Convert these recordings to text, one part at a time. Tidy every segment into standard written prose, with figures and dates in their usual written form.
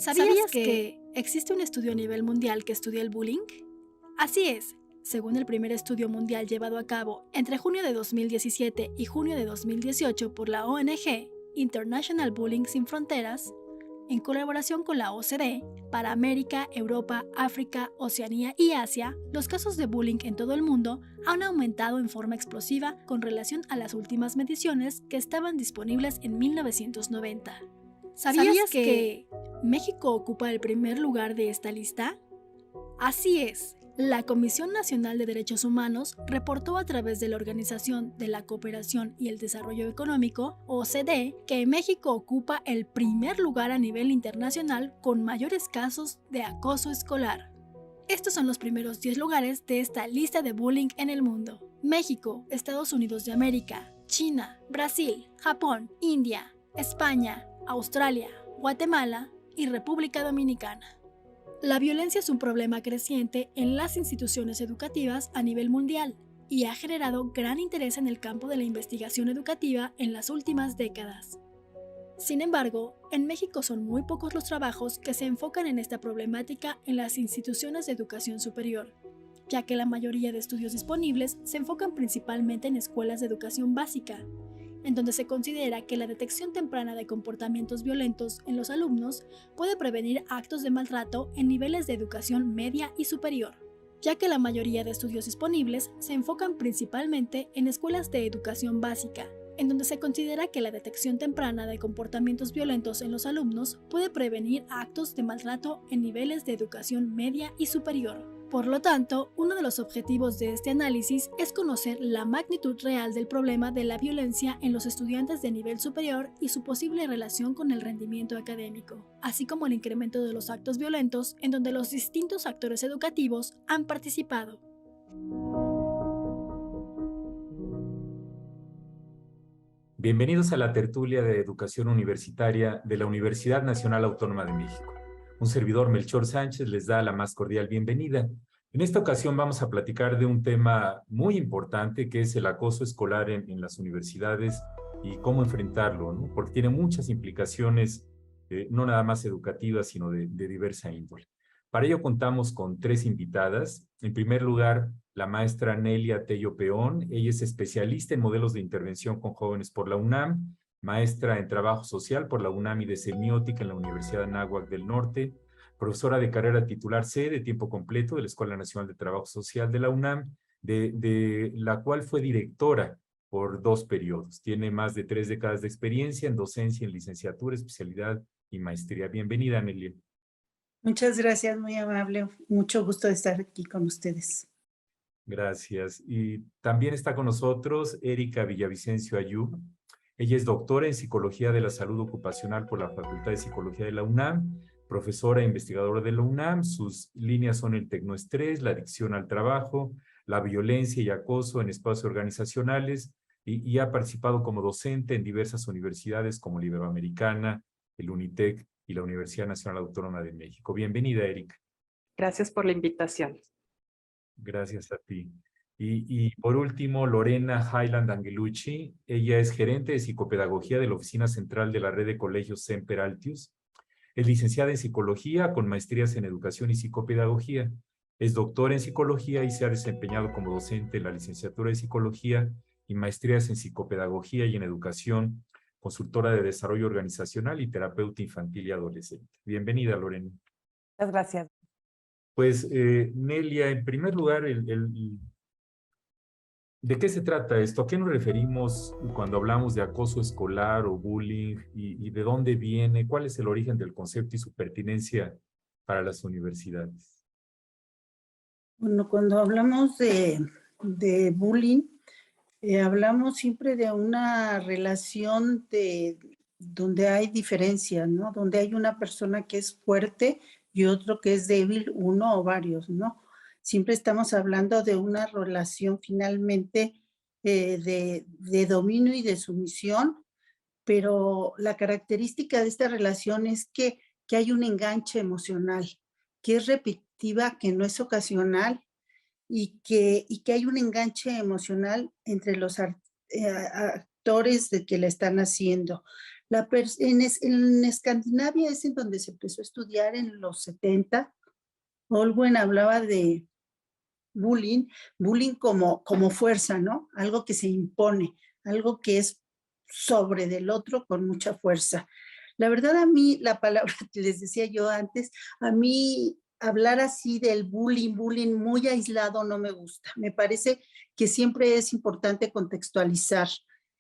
¿Sabías que existe un estudio a nivel mundial que estudia el bullying? Así es, según el primer estudio mundial llevado a cabo entre junio de 2017 y junio de 2018 por la ONG International Bullying Sin Fronteras, en colaboración con la OCDE, para América, Europa, África, Oceanía y Asia, los casos de bullying en todo el mundo han aumentado en forma explosiva con relación a las últimas mediciones que estaban disponibles en 1990. ¿Sabías que México ocupa el primer lugar de esta lista? Así es. La Comisión Nacional de Derechos Humanos reportó a través de la Organización de la Cooperación y el Desarrollo Económico, OCDE, que México ocupa el primer lugar a nivel internacional con mayores casos de acoso escolar. Estos son los primeros 10 lugares de esta lista de bullying en el mundo: México, Estados Unidos de América, China, Brasil, Japón, India, España, Australia, Guatemala y República Dominicana. La violencia es un problema creciente en las instituciones educativas a nivel mundial y ha generado gran interés en el campo de la investigación educativa en las últimas décadas. Sin embargo, en México son muy pocos los trabajos que se enfocan en esta problemática en las instituciones de educación superior, ya que la mayoría de estudios disponibles se enfocan principalmente en escuelas de educación básica, en donde se considera que la detección temprana de comportamientos violentos en los alumnos puede prevenir actos de maltrato en niveles de educación media y superior, ya que la mayoría de estudios disponibles se enfocan principalmente en escuelas de educación básica, en donde se considera que la detección temprana de comportamientos violentos en los alumnos puede prevenir actos de maltrato en niveles de educación media y superior. Por lo tanto, uno de los objetivos de este análisis es conocer la magnitud real del problema de la violencia en los estudiantes de nivel superior y su posible relación con el rendimiento académico, así como el incremento de los actos violentos en donde los distintos actores educativos han participado. Bienvenidos a la tertulia de educación universitaria de la Universidad Nacional Autónoma de México. Un servidor, Melchor Sánchez, les da la más cordial bienvenida. En esta ocasión vamos a platicar de un tema muy importante que es el acoso escolar en las universidades y cómo enfrentarlo, ¿no? Porque tiene muchas implicaciones, no nada más educativas, sino de diversa índole. Para ello contamos con 3 invitadas. En primer lugar, la maestra Nelia Tello Peón. Ella es especialista en modelos de intervención con jóvenes por la UNAM, maestra en trabajo social por la UNAM y de semiótica en la Universidad Anáhuac del Norte, profesora de carrera titular C de tiempo completo de la Escuela Nacional de Trabajo Social de la UNAM, de la cual fue directora por 2 periodos. Tiene más de 3 décadas de experiencia en docencia, en licenciatura, especialidad y maestría. Bienvenida, Nelia. Muchas gracias, muy amable. Mucho gusto de estar aquí con ustedes. Gracias. Y también está con nosotros Erika Villavicencio Ayub. Ella es doctora en Psicología de la Salud Ocupacional por la Facultad de Psicología de la UNAM, profesora e investigadora de la UNAM. Sus líneas son el tecnoestrés, la adicción al trabajo, la violencia y acoso en espacios organizacionales y ha participado como docente en diversas universidades como la Iberoamericana, el UNITEC y la Universidad Nacional Autónoma de México. Bienvenida, Erika. Gracias por la invitación. Gracias a ti. Y por último, Lorena Highland Angelucci. Ella es gerente de psicopedagogía de la Oficina Central de la Red de Colegios Semper Altius. Es licenciada en psicología con maestrías en educación y psicopedagogía. Es doctora en psicología y se ha desempeñado como docente en la licenciatura de psicología y maestrías en psicopedagogía y en educación, consultora de desarrollo organizacional y terapeuta infantil y adolescente. Bienvenida, Lorena. Muchas gracias. Pues, Nelia, en primer lugar, ¿de qué se trata esto? ¿A qué nos referimos cuando hablamos de acoso escolar o bullying? ¿Y de dónde viene? ¿Cuál es el origen del concepto y su pertinencia para las universidades? Bueno, cuando hablamos de bullying, hablamos siempre de una relación donde hay diferencias, ¿no? Donde hay una persona que es fuerte y otro que es débil, uno o varios, ¿no? Siempre estamos hablando de una relación finalmente de dominio y de sumisión, pero la característica de esta relación es que hay un enganche emocional, que es repetitiva, que no es ocasional y que hay un enganche emocional entre los actores de que la están haciendo. En Escandinavia es en donde se empezó a estudiar en los 70. Olwen hablaba de bullying, bullying como fuerza, ¿no? Algo que se impone, algo que es sobre del otro con mucha fuerza. La verdad a mí, la palabra que les decía yo antes, a mí hablar así del bullying muy aislado no me gusta. Me parece que siempre es importante contextualizar.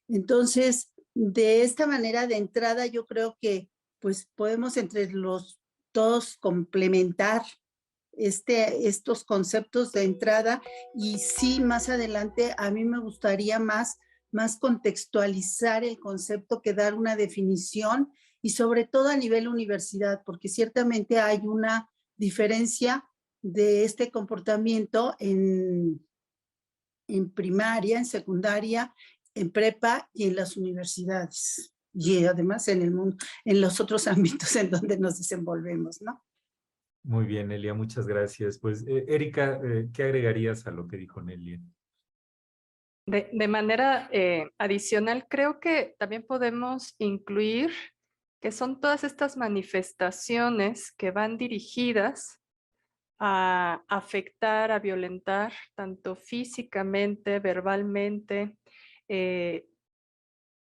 Entonces, de esta manera de entrada, yo creo que pues podemos entre los todos complementar estos conceptos de entrada y sí, más adelante a mí me gustaría más contextualizar el concepto que dar una definición y sobre todo a nivel universidad, porque ciertamente hay una diferencia de este comportamiento en primaria, en secundaria, en prepa y en las universidades. Y además en el mundo, en los otros ámbitos en donde nos desenvolvemos, ¿no? Muy bien, Nelia, muchas gracias. Pues, Erika, ¿qué agregarías a lo que dijo Nelia? De manera adicional, creo que también podemos incluir que son todas estas manifestaciones que van dirigidas a afectar, a violentar, tanto físicamente, verbalmente,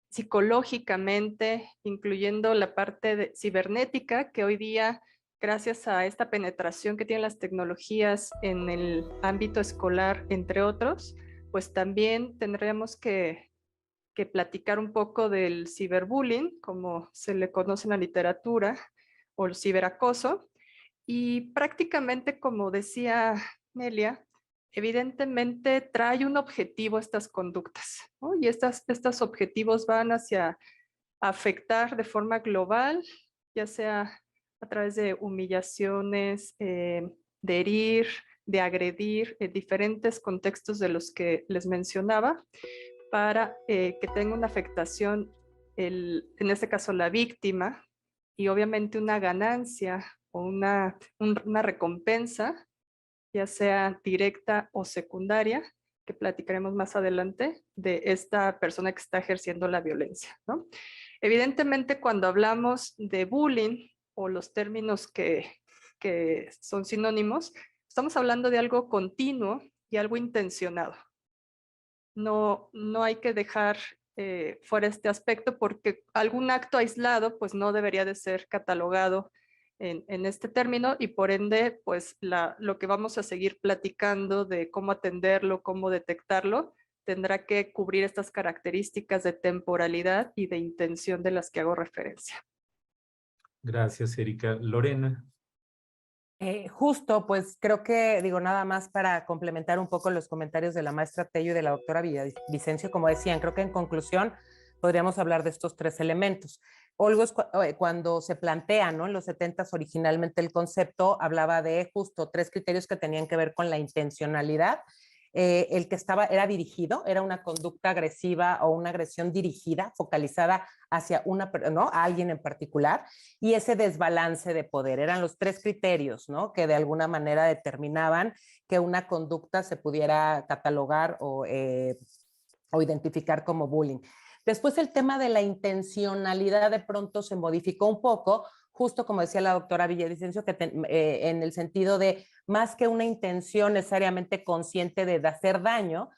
psicológicamente, incluyendo la parte cibernética, que hoy día, gracias a esta penetración que tienen las tecnologías en el ámbito escolar, entre otros, pues también tendremos que platicar un poco del ciberbullying, como se le conoce en la literatura, o el ciberacoso. Y prácticamente, como decía Nelia, evidentemente trae un objetivo estas conductas, ¿no? Y estos objetivos van hacia afectar de forma global, ya sea a través de humillaciones, de herir, de agredir, en diferentes contextos de los que les mencionaba, para que tenga una afectación, en este caso la víctima, y obviamente una ganancia o una recompensa, ya sea directa o secundaria, que platicaremos más adelante, de esta persona que está ejerciendo la violencia, ¿no? Evidentemente, cuando hablamos de bullying o los términos que son sinónimos, estamos hablando de algo continuo y algo intencionado. No hay que dejar fuera este aspecto, porque algún acto aislado pues no debería de ser catalogado en este término, y por ende pues lo que vamos a seguir platicando de cómo atenderlo, cómo detectarlo, tendrá que cubrir estas características de temporalidad y de intención de las que hago referencia. Gracias, Erika. Lorena. Justo, pues creo que, digo, nada más para complementar un poco los comentarios de la maestra Tello y de la doctora Villavicencio, como decían, creo que en conclusión podríamos hablar de estos tres elementos. Olgos, cuando se plantea, ¿no? En los 70s originalmente el concepto hablaba de justo tres criterios que tenían que ver con la intencionalidad. El que era dirigido, era una conducta agresiva o una agresión dirigida, focalizada hacia ¿no? a alguien en particular, y ese desbalance de poder. Eran los tres criterios, ¿no? Que de alguna manera determinaban que una conducta se pudiera catalogar o identificar como bullying. Después el tema de la intencionalidad de pronto se modificó un poco, justo como decía la doctora Villavicencio, que en el sentido de más que una intención necesariamente consciente de hacer daño,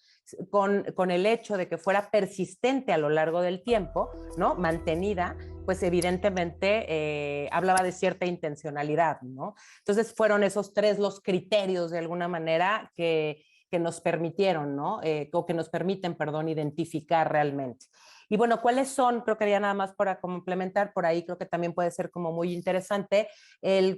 con el hecho de que fuera persistente a lo largo del tiempo, ¿no? Mantenida, pues evidentemente hablaba de cierta intencionalidad, ¿no? Entonces fueron esos tres los criterios de alguna manera que nos permitieron, ¿no? O que nos permiten, perdón, identificar realmente. Y bueno, ¿cuáles son? Creo que ya nada más para complementar por ahí, creo que también puede ser como muy interesante,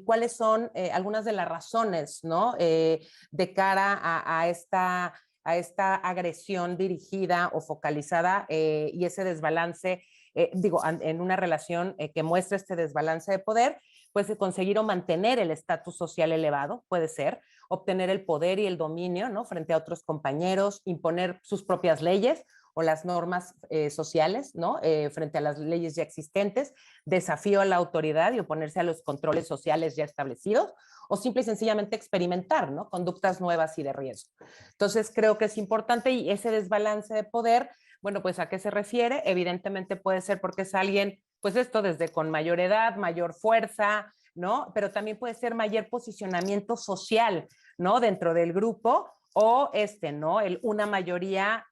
cuáles son algunas de las razones, ¿no? De cara a esta agresión dirigida o focalizada y ese desbalance, en una relación que muestra este desbalance de poder, pues conseguir o mantener el estatus social elevado, puede ser, obtener el poder y el dominio, ¿no? Frente a otros compañeros, imponer sus propias leyes o las normas sociales, ¿no? Frente a las leyes ya existentes, desafío a la autoridad y oponerse a los controles sociales ya establecidos, o simple y sencillamente experimentar, ¿no? Conductas nuevas y de riesgo. Entonces, creo que es importante, y ese desbalance de poder, bueno, pues ¿a qué se refiere? Evidentemente puede ser porque es alguien, pues esto desde con mayor edad, mayor fuerza, ¿no? Pero también puede ser mayor posicionamiento social, ¿no? Dentro del grupo, o ¿no? Una mayoría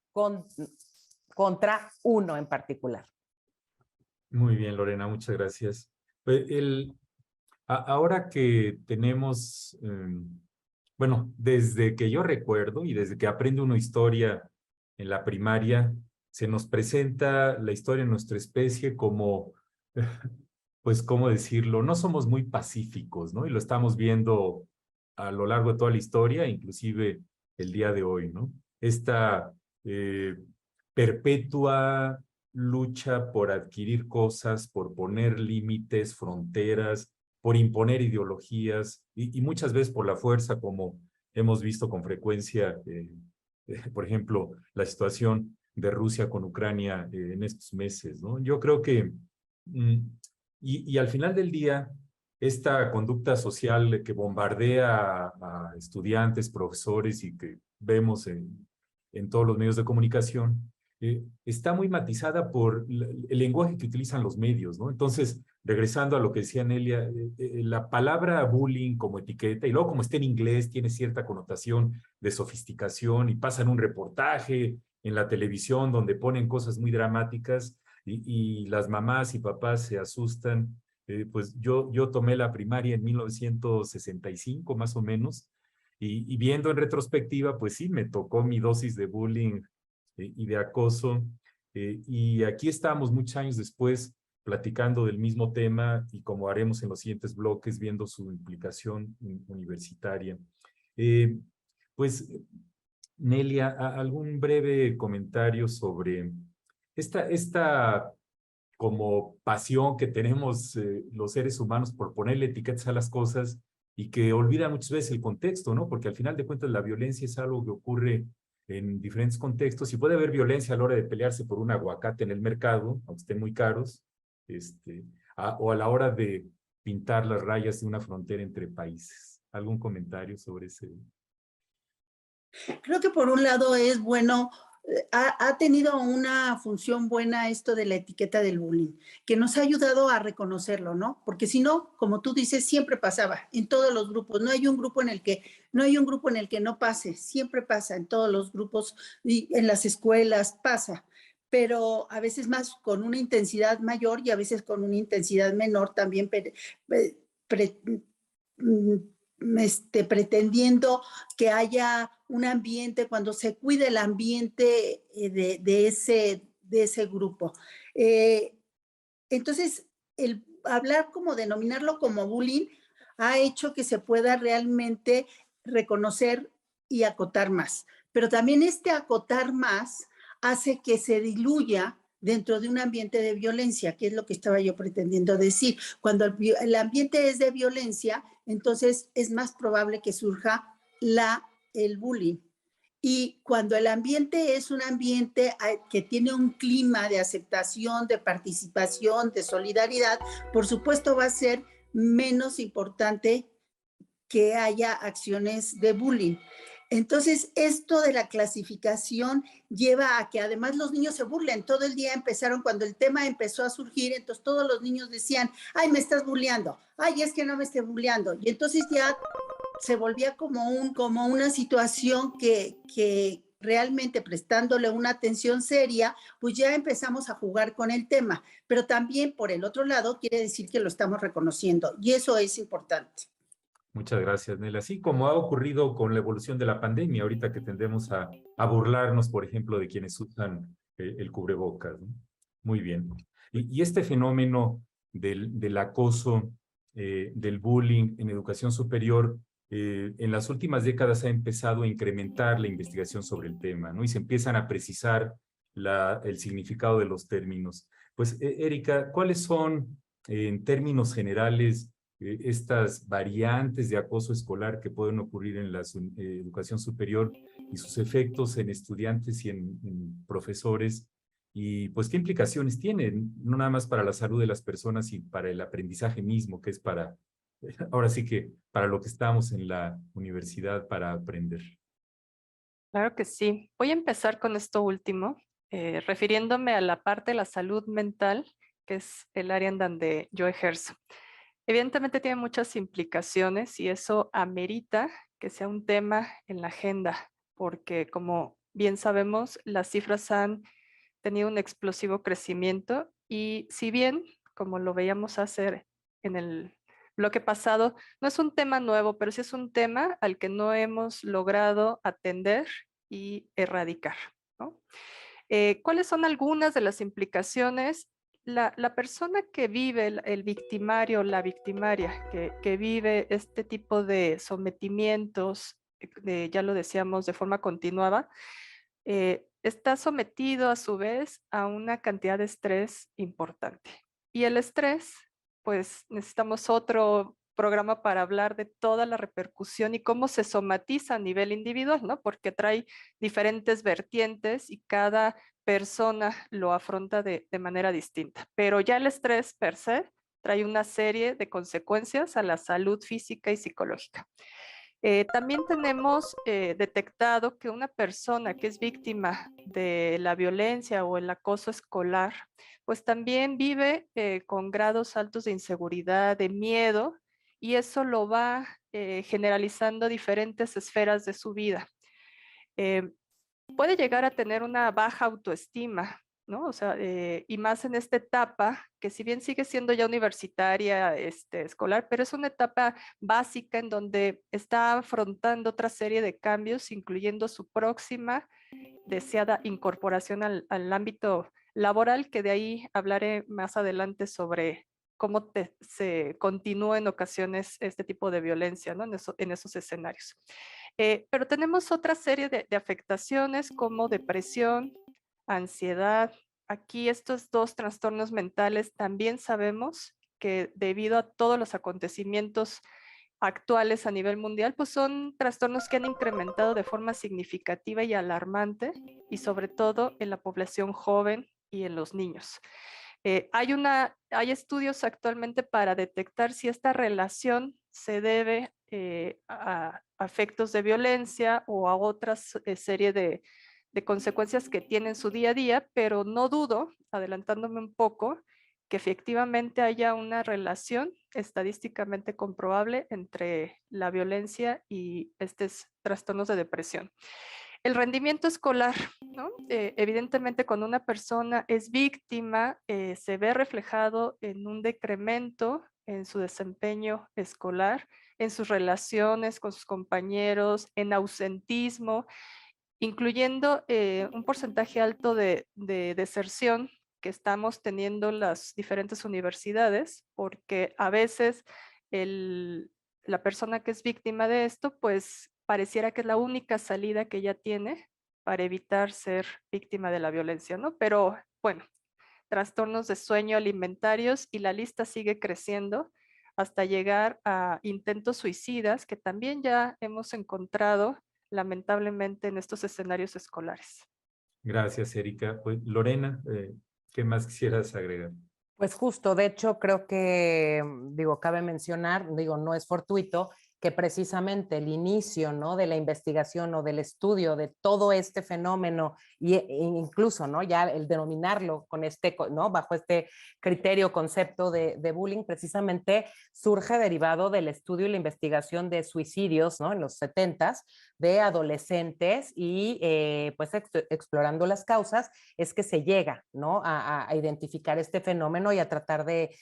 contra uno en particular. Muy bien, Lorena, muchas gracias. Pues ahora que tenemos, bueno, desde que yo recuerdo y desde que aprende uno historia en la primaria, se nos presenta la historia de nuestra especie como, pues, ¿cómo decirlo? No somos muy pacíficos, ¿no? Y lo estamos viendo a lo largo de toda la historia, inclusive el día de hoy, ¿no? Esta perpetua lucha por adquirir cosas, por poner límites, fronteras, por imponer ideologías y muchas veces por la fuerza, como hemos visto con frecuencia, por ejemplo, la situación de Rusia con Ucrania en estos meses, ¿no? Yo creo que, y al final del día, esta conducta social que bombardea a estudiantes, profesores y que vemos en todos los medios de comunicación, está muy matizada por el lenguaje que utilizan los medios, ¿no? Entonces, regresando a lo que decía Nelia, la palabra bullying como etiqueta, y luego como está en inglés, tiene cierta connotación de sofisticación, y pasan un reportaje en la televisión donde ponen cosas muy dramáticas, y las mamás y papás se asustan. Pues yo tomé la primaria en 1965, más o menos, y viendo en retrospectiva, pues sí, me tocó mi dosis de bullying y de acoso. Y aquí estamos muchos años después platicando del mismo tema y como haremos en los siguientes bloques, viendo su implicación universitaria. Pues, Nelia, algún breve comentario sobre esta como pasión que tenemos los seres humanos por ponerle etiquetas a las cosas y que olvida muchas veces el contexto, ¿no? Porque al final de cuentas la violencia es algo que ocurre en diferentes contextos y puede haber violencia a la hora de pelearse por un aguacate en el mercado, aunque estén muy caros, o a la hora de pintar las rayas de una frontera entre países. ¿Algún comentario sobre ese? Creo que por un lado es bueno, ha tenido una función buena esto de la etiqueta del bullying, que nos ha ayudado a reconocerlo, ¿no? Porque si no, como tú dices, siempre pasaba en todos los grupos. No hay un grupo en el que no pase, siempre pasa en todos los grupos y en las escuelas pasa, pero a veces más con una intensidad mayor y a veces con una intensidad menor también pretendiendo que haya un ambiente, cuando se cuide el ambiente de ese grupo. Entonces, el hablar como denominarlo como bullying ha hecho que se pueda realmente reconocer y acotar más. Pero también este acotar más hace que se diluya dentro de un ambiente de violencia, que es lo que estaba yo pretendiendo decir. Cuando el ambiente es de violencia, entonces es más probable que surja el bullying. Y cuando el ambiente es un ambiente que tiene un clima de aceptación, de participación, de solidaridad, por supuesto va a ser menos importante que haya acciones de bullying. Entonces, esto de la clasificación lleva a que además los niños se burlen. Todo el día empezaron, cuando el tema empezó a surgir, entonces todos los niños decían, ay, me estás bulleando, ay, es que no me esté bulleando. Y entonces ya se volvía como una situación que realmente prestándole una atención seria, pues ya empezamos a jugar con el tema. Pero también por el otro lado quiere decir que lo estamos reconociendo y eso es importante. Muchas gracias, Nela. Así como ha ocurrido con la evolución de la pandemia, ahorita que tendemos a burlarnos, por ejemplo, de quienes usan el cubrebocas, ¿no? Muy bien. Y este fenómeno del acoso, del bullying en educación superior, en las últimas décadas ha empezado a incrementar la investigación sobre el tema, ¿no? Y se empiezan a precisar el significado de los términos. Pues, Erika, ¿cuáles son, en términos generales, estas variantes de acoso escolar que pueden ocurrir en la educación superior y sus efectos en estudiantes y en profesores? Y pues, ¿qué implicaciones tienen? No nada más para la salud de las personas y para el aprendizaje mismo, que es para, ahora sí que para lo que estamos en la universidad para aprender. Claro que sí. Voy a empezar con esto último, refiriéndome a la parte de la salud mental, que es el área en donde yo ejerzo. Evidentemente tiene muchas implicaciones y eso amerita que sea un tema en la agenda, porque como bien sabemos, las cifras han tenido un explosivo crecimiento y si bien, como lo veíamos hacer en el bloque pasado, no es un tema nuevo, pero sí es un tema al que no hemos logrado atender y erradicar, ¿no? ¿Cuáles son algunas de las implicaciones? La persona que vive, el victimario, la victimaria, que vive este tipo de sometimientos, ya lo decíamos, de forma continuada, está sometido a su vez a una cantidad de estrés importante. Y el estrés, pues necesitamos otro programa para hablar de toda la repercusión y cómo se somatiza a nivel individual, ¿no? Porque trae diferentes vertientes y cada persona lo afronta de manera distinta. Pero ya el estrés per se trae una serie de consecuencias a la salud física y psicológica. También tenemos detectado que una persona que es víctima de la violencia o el acoso escolar, pues también vive con grados altos de inseguridad, de miedo, y eso lo va generalizando a diferentes esferas de su vida. Puede llegar a tener una baja autoestima, ¿no? O sea, y más en esta etapa, que si bien sigue siendo ya universitaria, escolar, pero es una etapa básica en donde está afrontando otra serie de cambios, incluyendo su próxima deseada incorporación al ámbito laboral, que de ahí hablaré más adelante sobre cómo se continúa en ocasiones este tipo de violencia, ¿no? En esos escenarios. Pero tenemos otra serie de afectaciones como depresión, ansiedad. Aquí estos dos trastornos mentales también sabemos que debido a todos los acontecimientos actuales a nivel mundial, pues son trastornos que han incrementado de forma significativa y alarmante, y sobre todo en la población joven y en los niños. Hay estudios actualmente para detectar si esta relación se debe a efectos de violencia o a otra serie de consecuencias que tienen su día a día, pero no dudo, adelantándome un poco, que efectivamente haya una relación estadísticamente comprobable entre la violencia y estos trastornos de depresión. El rendimiento escolar, ¿no? Evidentemente cuando una persona es víctima, se ve reflejado en un decremento en su desempeño escolar, en sus relaciones con sus compañeros, en ausentismo, incluyendo un porcentaje alto de deserción que estamos teniendo las diferentes universidades, porque a veces la persona que es víctima de esto, pues pareciera que es la única salida que ella tiene para evitar ser víctima de la violencia, ¿no? Pero bueno, trastornos de sueño alimentarios y la lista sigue creciendo hasta llegar a intentos suicidas que también ya hemos encontrado lamentablemente en estos escenarios escolares. Gracias, Erika. Pues, Lorena, ¿qué más quisieras agregar? Pues justo, de hecho, creo que, digo, cabe mencionar, digo, no es fortuito, que precisamente el inicio, ¿no?, de la investigación o del estudio de todo este fenómeno e incluso, ¿no?, ya el denominarlo con ¿no?, bajo este criterio, concepto de bullying, precisamente surge derivado del estudio y la investigación de suicidios, ¿no?, en los 70s, de adolescentes y pues explorando las causas es que se llega, ¿no?, a identificar este fenómeno y a tratar de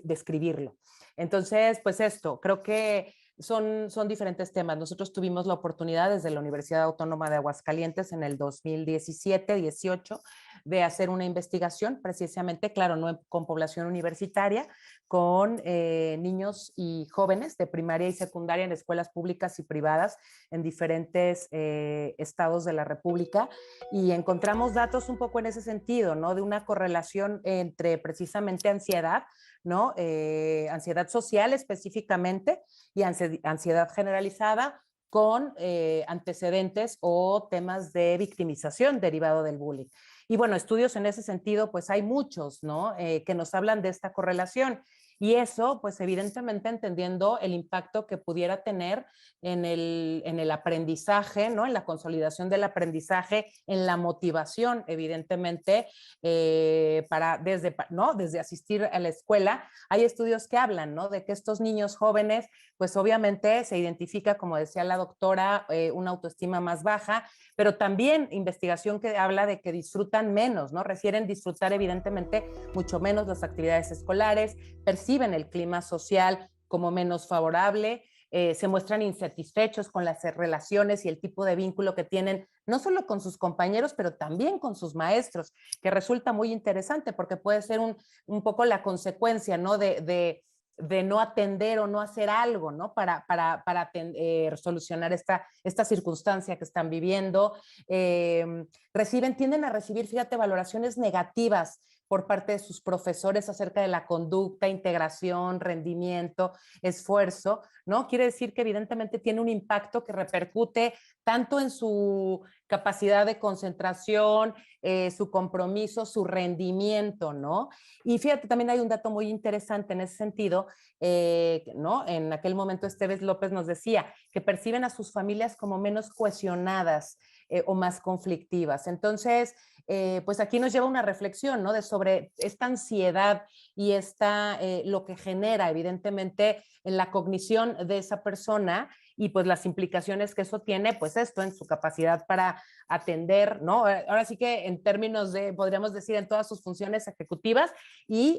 describirlo. Entonces, pues esto, creo que son diferentes temas. Nosotros tuvimos la oportunidad desde la Universidad Autónoma de Aguascalientes en el 2017-18 de hacer una investigación, precisamente, claro, no con población universitaria, con niños y jóvenes de primaria y secundaria en escuelas públicas y privadas en diferentes estados de la República, y encontramos datos un poco en ese sentido, ¿no? De una correlación entre precisamente ansiedad, ¿no? Ansiedad social específicamente y ansiedad generalizada con antecedentes o temas de victimización derivado del bullying. Y bueno, estudios en ese sentido, pues hay muchos, ¿no? Que nos hablan de esta correlación. Y eso, pues evidentemente entendiendo el impacto que pudiera tener en el aprendizaje, ¿no? En la consolidación del aprendizaje, en la motivación, evidentemente, ¿no? Desde asistir a la escuela. Hay estudios que hablan, ¿no? De que estos niños jóvenes, pues obviamente se identifica, como decía la doctora, una autoestima más baja, pero también investigación que habla de que disfrutan menos, ¿no? Refieren disfrutar evidentemente mucho menos las actividades escolares, perciben el clima social como menos favorable, se muestran insatisfechos con las relaciones y el tipo de vínculo que tienen, no solo con sus compañeros, pero también con sus maestros, que resulta muy interesante porque puede ser un poco la consecuencia, ¿no? de no atender o no hacer algo, ¿no? Para solucionar esta circunstancia que están viviendo. Tienden a recibir, fíjate, valoraciones negativas por parte de sus profesores acerca de la conducta, integración, rendimiento, esfuerzo, ¿no? Quiere decir que evidentemente tiene un impacto que repercute tanto en su capacidad de concentración, su compromiso, su rendimiento, ¿no? Y fíjate, también hay un dato muy interesante en ese sentido, ¿no? En aquel momento Esteves López nos decía que perciben a sus familias como menos cohesionadas o más conflictivas. Entonces, pues aquí nos lleva una reflexión, ¿no? Sobre esta ansiedad y lo que genera, evidentemente, en la cognición de esa persona y pues las implicaciones que eso tiene, pues esto en su capacidad para atender, ¿no? Ahora sí que en términos de, podríamos decir, en todas sus funciones ejecutivas y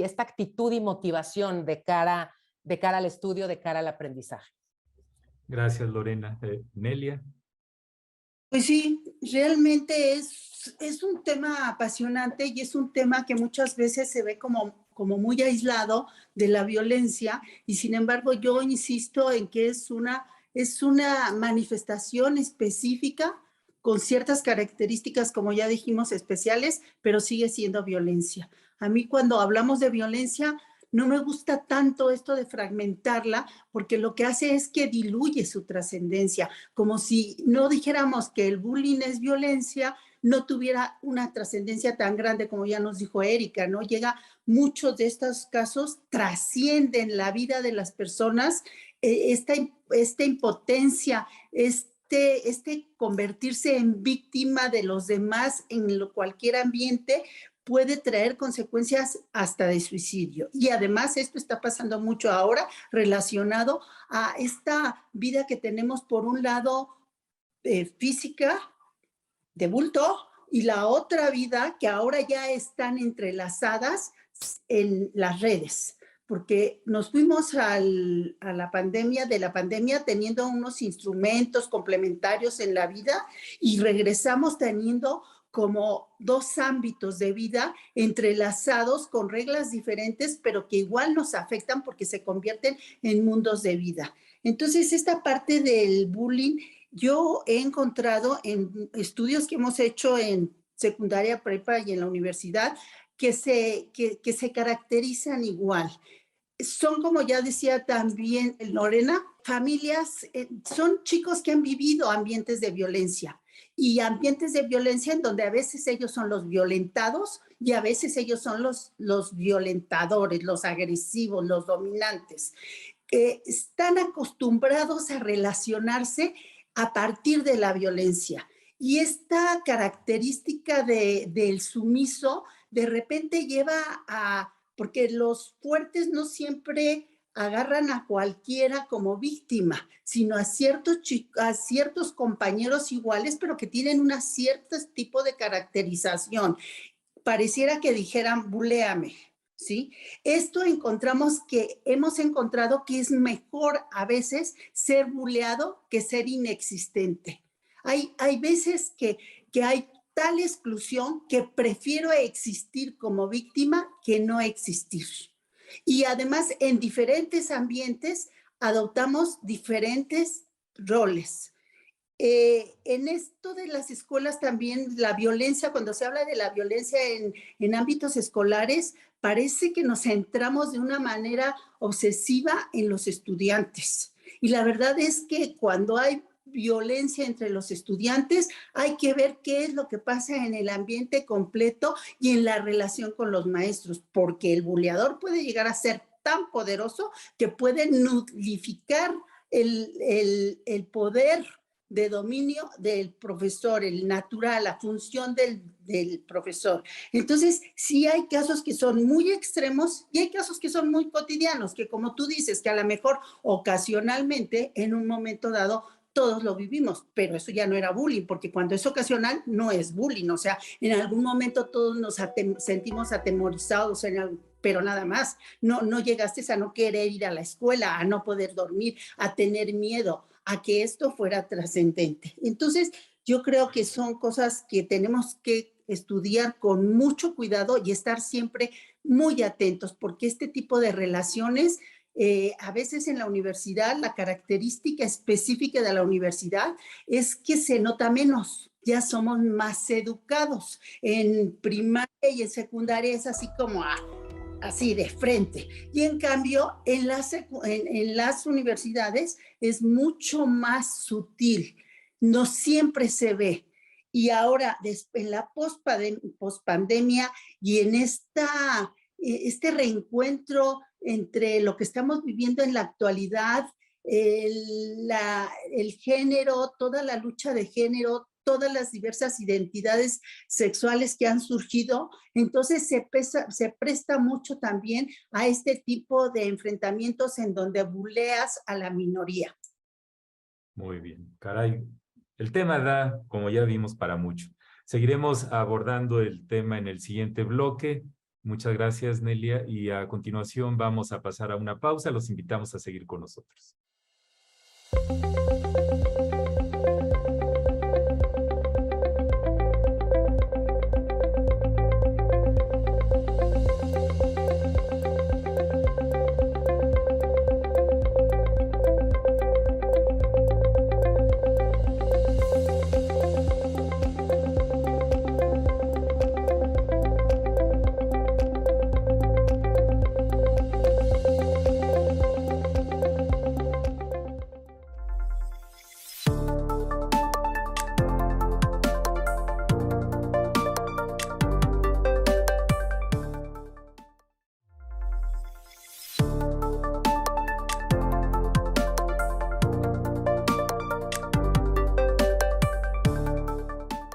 esta actitud y motivación de cara al estudio, de cara al aprendizaje. Gracias, Lorena. Nelia. Pues sí, realmente es un tema apasionante y es un tema que muchas veces se ve como muy aislado de la violencia, y sin embargo yo insisto en que es una manifestación específica con ciertas características, como ya dijimos, especiales, pero sigue siendo violencia. A mí cuando hablamos de violencia no me gusta tanto esto de fragmentarla, porque lo que hace es que diluye su trascendencia, como si no dijéramos que el bullying es violencia, no tuviera una trascendencia tan grande como ya nos dijo Erika, ¿no? Muchos de estos casos trascienden la vida de las personas, esta impotencia, este convertirse en víctima de los demás en cualquier ambiente, puede traer consecuencias hasta de suicidio. Y además esto está pasando mucho ahora relacionado a esta vida que tenemos, por un lado, física, de bulto, y la otra vida que ahora ya están entrelazadas en las redes, porque nos fuimos de la pandemia teniendo unos instrumentos complementarios en la vida y regresamos teniendo como dos ámbitos de vida entrelazados con reglas diferentes, pero que igual nos afectan porque se convierten en mundos de vida. Entonces, esta parte del bullying, yo he encontrado en estudios que hemos hecho en secundaria, prepa y en la universidad, que se caracterizan igual. Son, como ya decía también Lorena, familias, son chicos que han vivido ambientes de violencia, y ambientes de violencia en donde a veces ellos son los violentados y a veces ellos son los violentadores, los agresivos, los dominantes. Están acostumbrados a relacionarse a partir de la violencia. Y esta característica del sumiso de repente lleva porque los fuertes no siempre agarran a cualquiera como víctima, sino a ciertos compañeros iguales, pero que tienen un cierto tipo de caracterización. Pareciera que dijeran, buléame, ¿sí? Esto hemos encontrado que es mejor a veces ser buleado que ser inexistente. Hay veces que hay tal exclusión que prefiero existir como víctima que no existir. Y además, en diferentes ambientes adoptamos diferentes roles. En esto de las escuelas también, la violencia, cuando se habla de la violencia en ámbitos escolares, parece que nos centramos de una manera obsesiva en los estudiantes. Y la verdad es que cuando hay violencia entre los estudiantes, hay que ver qué es lo que pasa en el ambiente completo y en la relación con los maestros, porque el buleador puede llegar a ser tan poderoso que puede nulificar el poder de dominio del profesor, el natural, la función del profesor. Entonces, sí hay casos que son muy extremos y hay casos que son muy cotidianos, que como tú dices, que a lo mejor ocasionalmente, en un momento dado, todos lo vivimos, pero eso ya no era bullying, porque cuando es ocasional no es bullying, o sea, en algún momento todos nos sentimos atemorizados, pero nada más, no llegaste a no querer ir a la escuela, a no poder dormir, a tener miedo, a que esto fuera trascendente. Entonces, yo creo que son cosas que tenemos que estudiar con mucho cuidado y estar siempre muy atentos, porque este tipo de relaciones, a veces en la universidad, la característica específica de la universidad es que se nota menos, ya somos más educados. En primaria y en secundaria es así como así de frente. Y en cambio, en las universidades es mucho más sutil, no siempre se ve. Y ahora, en la pospandemia y en este reencuentro entre lo que estamos viviendo en la actualidad, el género, toda la lucha de género, todas las diversas identidades sexuales que han surgido, entonces se presta mucho también a este tipo de enfrentamientos en donde buleas a la minoría. Muy bien, caray. El tema da, como ya vimos, para mucho. Seguiremos abordando el tema en el siguiente bloque. Muchas gracias, Nelia. Y a continuación vamos a pasar a una pausa. Los invitamos a seguir con nosotros.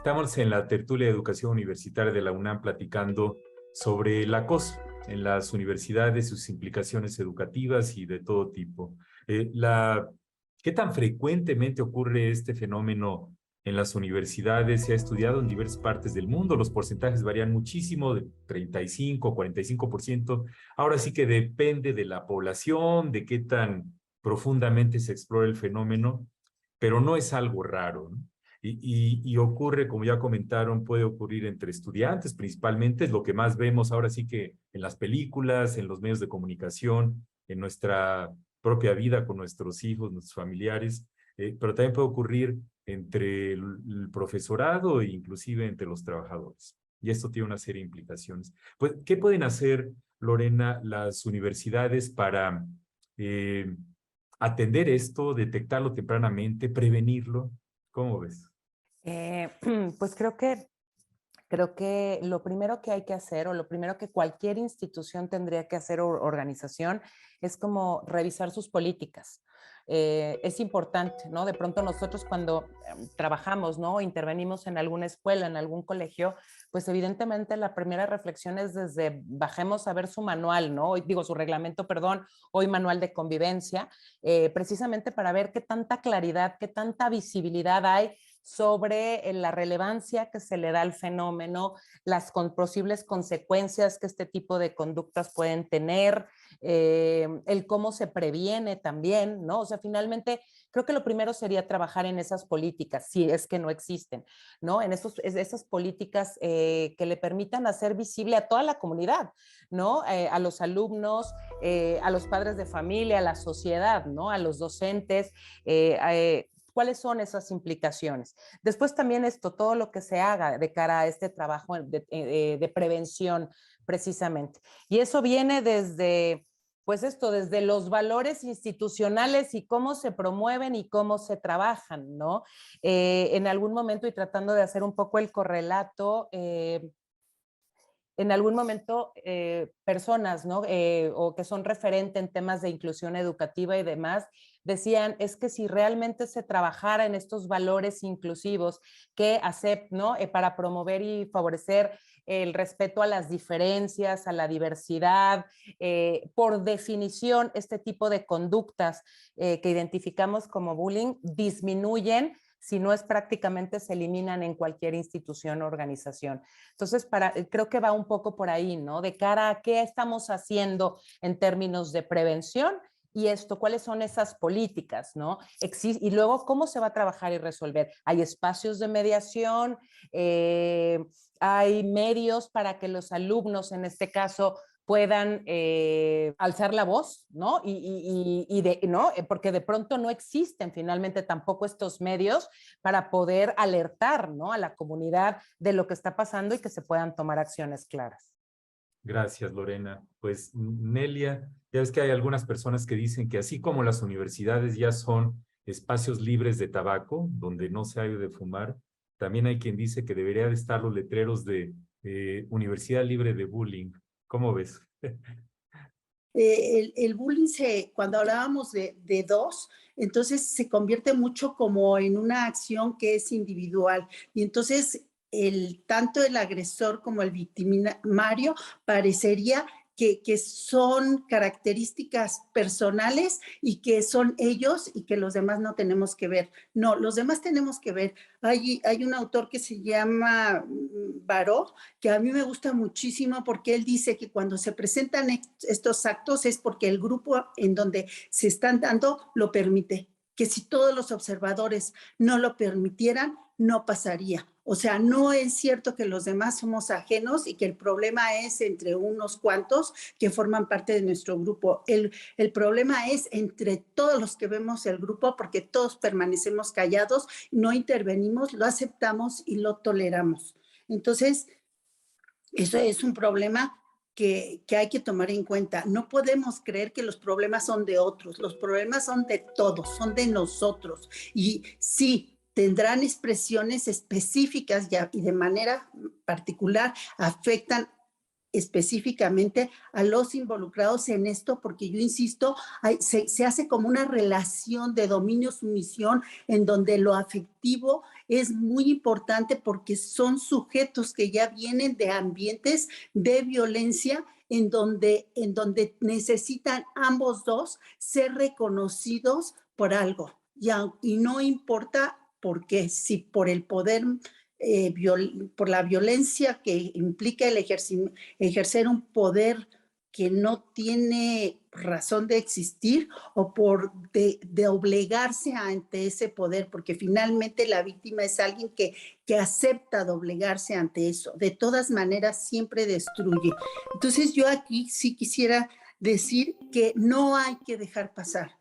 Estamos en la tertulia de educación universitaria de la UNAM platicando sobre el acoso en las universidades, sus implicaciones educativas y de todo tipo. ¿Qué tan frecuentemente ocurre este fenómeno en las universidades? Se ha estudiado en diversas partes del mundo, los porcentajes varían muchísimo, de 35, 45%. Ahora sí que depende de la población, de qué tan profundamente se explora el fenómeno, pero no es algo raro, ¿no? Y ocurre, como ya comentaron, puede ocurrir entre estudiantes, principalmente, es lo que más vemos ahora sí que en las películas, en los medios de comunicación, en nuestra propia vida con nuestros hijos, nuestros familiares, pero también puede ocurrir entre el profesorado e inclusive entre los trabajadores. Y esto tiene una serie de implicaciones. Pues, ¿qué pueden hacer, Lorena, las universidades para atender esto, detectarlo tempranamente, prevenirlo? ¿Cómo ves? Pues creo que lo primero que hay que hacer, o lo primero que cualquier institución tendría que hacer, o organización, es como revisar sus políticas. Es importante, ¿no? De pronto nosotros cuando trabajamos, ¿no? Intervenimos en alguna escuela, en algún colegio, pues evidentemente la primera reflexión es desde bajemos a ver su manual, ¿no? Digo, su reglamento, perdón, hoy manual de convivencia, precisamente para ver qué tanta claridad, qué tanta visibilidad hay sobre la relevancia que se le da al fenómeno, las posibles consecuencias que este tipo de conductas pueden tener, el cómo se previene también, ¿no? O sea, finalmente creo que lo primero sería trabajar en esas políticas, si es que no existen, ¿no? En esas políticas que le permitan hacer visible a toda la comunidad, ¿no? A los alumnos, a los padres de familia, a la sociedad, ¿no? A los docentes, ¿cuáles son esas implicaciones? Después también todo lo que se haga de cara a este trabajo de prevención, precisamente. Y eso viene desde, pues desde los valores institucionales y cómo se promueven y cómo se trabajan, ¿no? En algún momento, y tratando de hacer un poco el correlato, en algún momento personas, ¿no? O que son referente en temas de inclusión educativa y demás, decían, es que si realmente se trabajara en estos valores inclusivos que ¿no? Para promover y favorecer el respeto a las diferencias, a la diversidad, por definición, este tipo de conductas que identificamos como bullying disminuyen, si no es prácticamente se eliminan en cualquier institución o organización. Entonces, creo que va un poco por ahí, ¿no? De cara a qué estamos haciendo en términos de prevención y cuáles son esas políticas, ¿no? Y luego, ¿cómo se va a trabajar y resolver? Hay espacios de mediación, hay medios para que los alumnos, en este caso, puedan alzar la voz, ¿no? ¿no? Porque de pronto no existen finalmente tampoco estos medios para poder alertar, ¿no? A la comunidad de lo que está pasando y que se puedan tomar acciones claras. Gracias, Lorena. Pues, Nelia, ya ves que hay algunas personas que dicen que así como las universidades ya son espacios libres de tabaco, donde no se debe de fumar, también hay quien dice que debería de estar los letreros de Universidad Libre de Bullying. ¿Cómo ves? El bullying, cuando hablábamos de dos, entonces se convierte mucho como en una acción que es individual. Y entonces tanto el agresor como el victimario parecería que son características personales y que son ellos y que los demás no tenemos que ver. No, los demás tenemos que ver. Hay un autor que se llama Baró, que a mí me gusta muchísimo porque él dice que cuando se presentan estos actos es porque el grupo en donde se están dando lo permite, que si todos los observadores no lo permitieran, no pasaría. O sea, no es cierto que los demás somos ajenos y que el problema es entre unos cuantos que forman parte de nuestro grupo. El problema es entre todos los que vemos el grupo porque todos permanecemos callados, no intervenimos, lo aceptamos y lo toleramos. Entonces, eso es un problema que hay que tomar en cuenta. No podemos creer que los problemas son de otros, los problemas son de todos, son de nosotros. Y sí, tendrán expresiones específicas y de manera particular afectan específicamente a los involucrados en esto, porque yo insisto, se hace como una relación de dominio-sumisión en donde lo afectivo es muy importante porque son sujetos que ya vienen de ambientes de violencia en donde necesitan ambos dos ser reconocidos por algo. Y no importa por qué, si por el poder, por la violencia que implica el ejercer un poder que no tiene razón de existir o por de obligarse ante ese poder, porque finalmente la víctima es alguien que acepta doblegarse ante eso. De todas maneras, siempre destruye. Entonces, yo aquí sí quisiera decir que no hay que dejar pasar.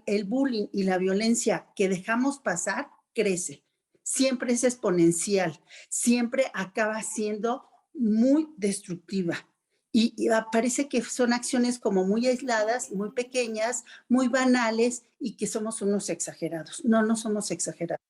El bullying y la violencia que dejamos pasar crece. Siempre es exponencial, siempre acaba siendo muy destructiva. Y parece que son acciones como muy aisladas, muy pequeñas, muy banales y que somos unos exagerados. No, no somos exagerados.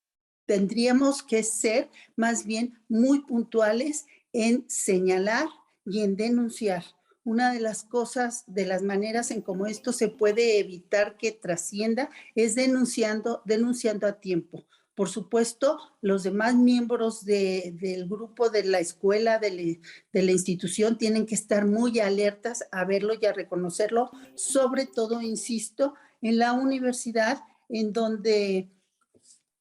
Tendríamos que ser más bien muy puntuales en señalar y en denunciar. Una de las cosas, de las maneras en cómo esto se puede evitar que trascienda es denunciando a tiempo. Por supuesto, los demás miembros del grupo, de la escuela, de la institución, tienen que estar muy alertas a verlo y a reconocerlo, sobre todo, insisto, en la universidad, en donde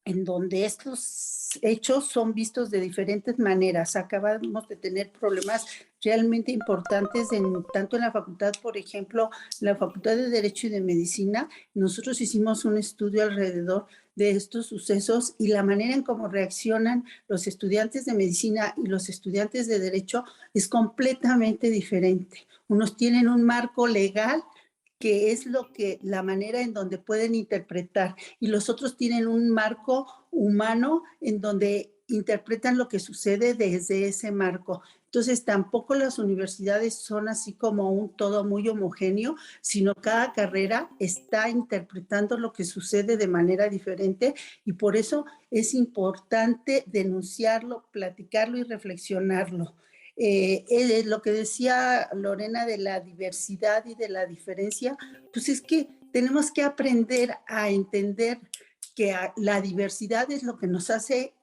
en donde estos hechos son vistos de diferentes maneras. Acabamos de tener problemas realmente importantes tanto en la facultad, por ejemplo, la Facultad de Derecho y de Medicina. Nosotros hicimos un estudio alrededor de estos sucesos y la manera en cómo reaccionan los estudiantes de medicina y los estudiantes de derecho es completamente diferente. Unos tienen un marco legal que es la manera en donde pueden interpretar, y los otros tienen un marco humano en donde interpretan lo que sucede desde ese marco. Entonces, tampoco las universidades son así como un todo muy homogéneo, sino cada carrera está interpretando lo que sucede de manera diferente, y por eso es importante denunciarlo, platicarlo y reflexionarlo. Lo que decía Lorena de la diversidad y de la diferencia, pues es que tenemos que aprender a entender que la diversidad es lo que nos hace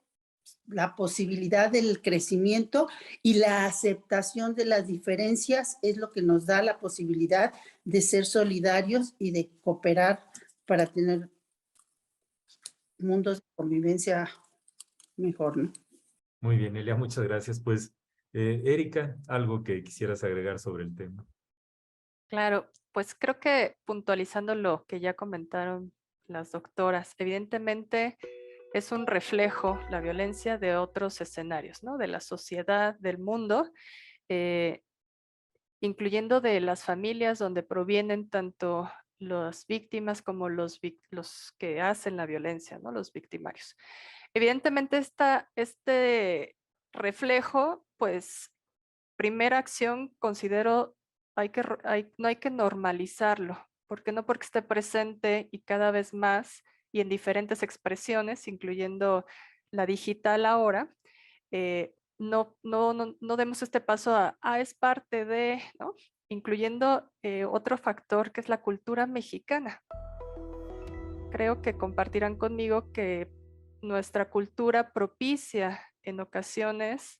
la posibilidad del crecimiento, y la aceptación de las diferencias es lo que nos da la posibilidad de ser solidarios y de cooperar para tener mundos de convivencia mejor, ¿no? Muy bien, Elia, muchas gracias. Pues, Erika, algo que quisieras agregar sobre el tema. Claro, pues creo que puntualizando lo que ya comentaron las doctoras, evidentemente es un reflejo la violencia de otros escenarios, ¿no? De la sociedad, del mundo, eh, incluyendo de las familias donde provienen tanto las víctimas como los que hacen la violencia, ¿no? Los victimarios. Evidentemente este reflejo, pues, primera acción considero no hay que normalizarlo, porque no porque esté presente y cada vez más y en diferentes expresiones, incluyendo la digital ahora, no demos este paso es parte de, ¿no? Incluyendo otro factor que es la cultura mexicana. Creo que compartirán conmigo que nuestra cultura propicia en ocasiones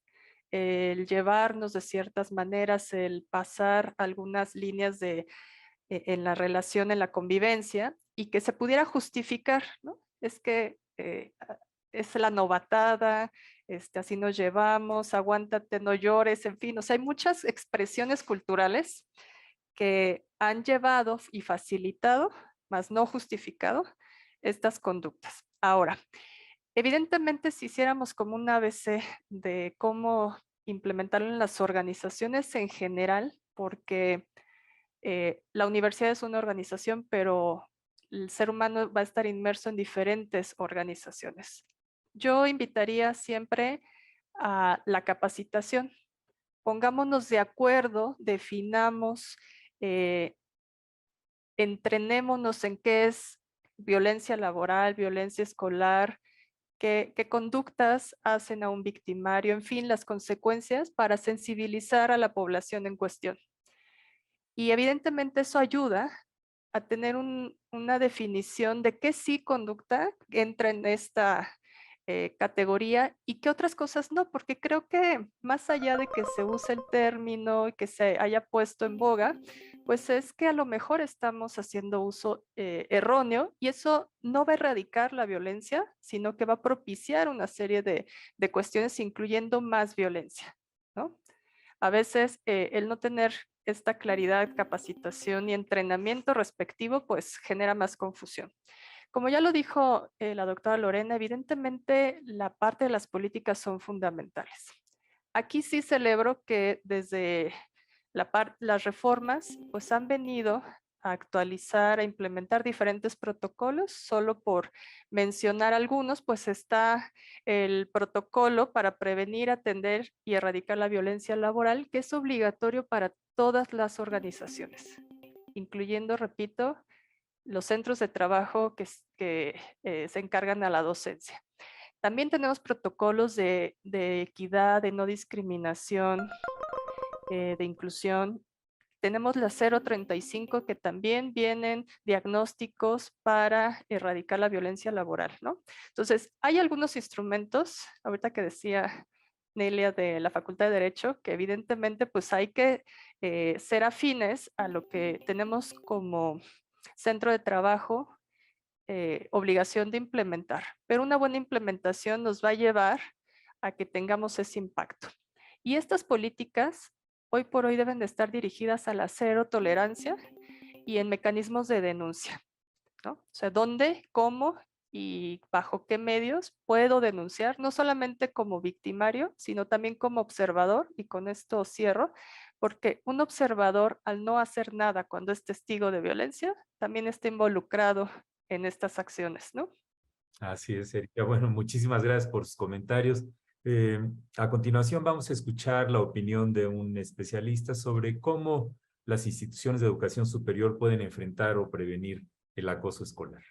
el llevarnos de ciertas maneras, el pasar algunas líneas en la relación, en la convivencia, y que se pudiera justificar, ¿no? Es que es la novatada, así nos llevamos, aguántate, no llores, en fin, o sea, hay muchas expresiones culturales que han llevado y facilitado, más no justificado, estas conductas. Ahora, evidentemente, si hiciéramos como un ABC de cómo implementarlo en las organizaciones en general, porque la universidad es una organización, pero el ser humano va a estar inmerso en diferentes organizaciones. Yo invitaría siempre a la capacitación. Pongámonos de acuerdo, definamos, entrenémonos en qué es violencia laboral, violencia escolar, qué conductas hacen a un victimario, en fin, las consecuencias para sensibilizar a la población en cuestión. Y evidentemente eso ayuda a tener una definición de qué sí conducta entra en esta categoría y qué otras cosas no, porque creo que más allá de que se use el término y que se haya puesto en boga, pues es que a lo mejor estamos haciendo uso erróneo, y eso no va a erradicar la violencia, sino que va a propiciar una serie de cuestiones, incluyendo más violencia, ¿no? A veces el no tener esta claridad, capacitación y entrenamiento respectivo, pues genera más confusión. Como ya lo dijo la doctora Lorena, evidentemente la parte de las políticas son fundamentales. Aquí sí celebro que desde las reformas pues han venido a actualizar, a implementar diferentes protocolos. Solo por mencionar algunos, pues está el protocolo para prevenir, atender y erradicar la violencia laboral, que es obligatorio para todas las organizaciones, incluyendo, repito, los centros de trabajo que se encargan a la docencia. También tenemos protocolos de equidad, de no discriminación, de inclusión. Tenemos la 035, que también vienen diagnósticos para erradicar la violencia laboral, ¿no? Entonces, hay algunos instrumentos, ahorita que decía Nelia de la Facultad de Derecho, que evidentemente pues hay que ser afines a lo que tenemos como centro de trabajo obligación de implementar, pero una buena implementación nos va a llevar a que tengamos ese impacto. Y estas políticas hoy por hoy deben de estar dirigidas a la cero tolerancia y en mecanismos de denuncia, ¿no? O sea, ¿dónde, cómo y bajo qué medios puedo denunciar? No solamente como victimario, sino también como observador. Y con esto cierro, porque un observador, al no hacer nada cuando es testigo de violencia, también está involucrado en estas acciones, ¿no? Así es, Erika. Bueno, muchísimas gracias por sus comentarios. A continuación vamos a escuchar la opinión de un especialista sobre cómo las instituciones de educación superior pueden enfrentar o prevenir el acoso escolar.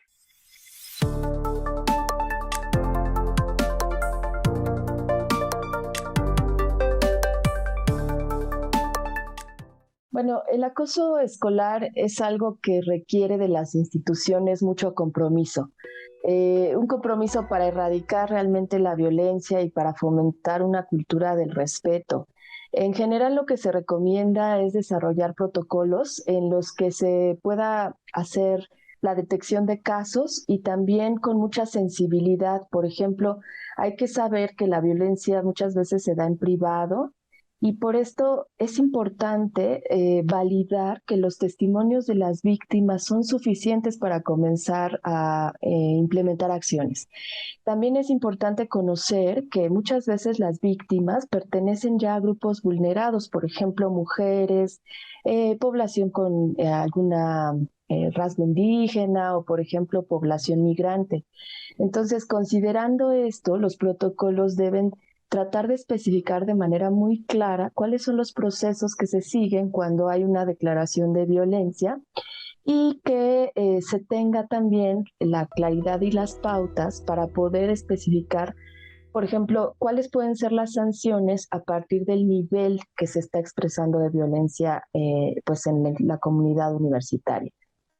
Bueno, el acoso escolar es algo que requiere de las instituciones mucho compromiso. Un compromiso para erradicar realmente la violencia y para fomentar una cultura del respeto. En general, lo que se recomienda es desarrollar protocolos en los que se pueda hacer la detección de casos y también con mucha sensibilidad. Por ejemplo, hay que saber que la violencia muchas veces se da en privado. Y por esto es importante validar que los testimonios de las víctimas son suficientes para comenzar a implementar acciones. También es importante conocer que muchas veces las víctimas pertenecen ya a grupos vulnerados, por ejemplo, mujeres, población con alguna rasgo indígena o, por ejemplo, población migrante. Entonces, considerando esto, los protocolos deben tratar de especificar de manera muy clara cuáles son los procesos que se siguen cuando hay una declaración de violencia y que se tenga también la claridad y las pautas para poder especificar, por ejemplo, cuáles pueden ser las sanciones a partir del nivel que se está expresando de violencia pues en la comunidad universitaria.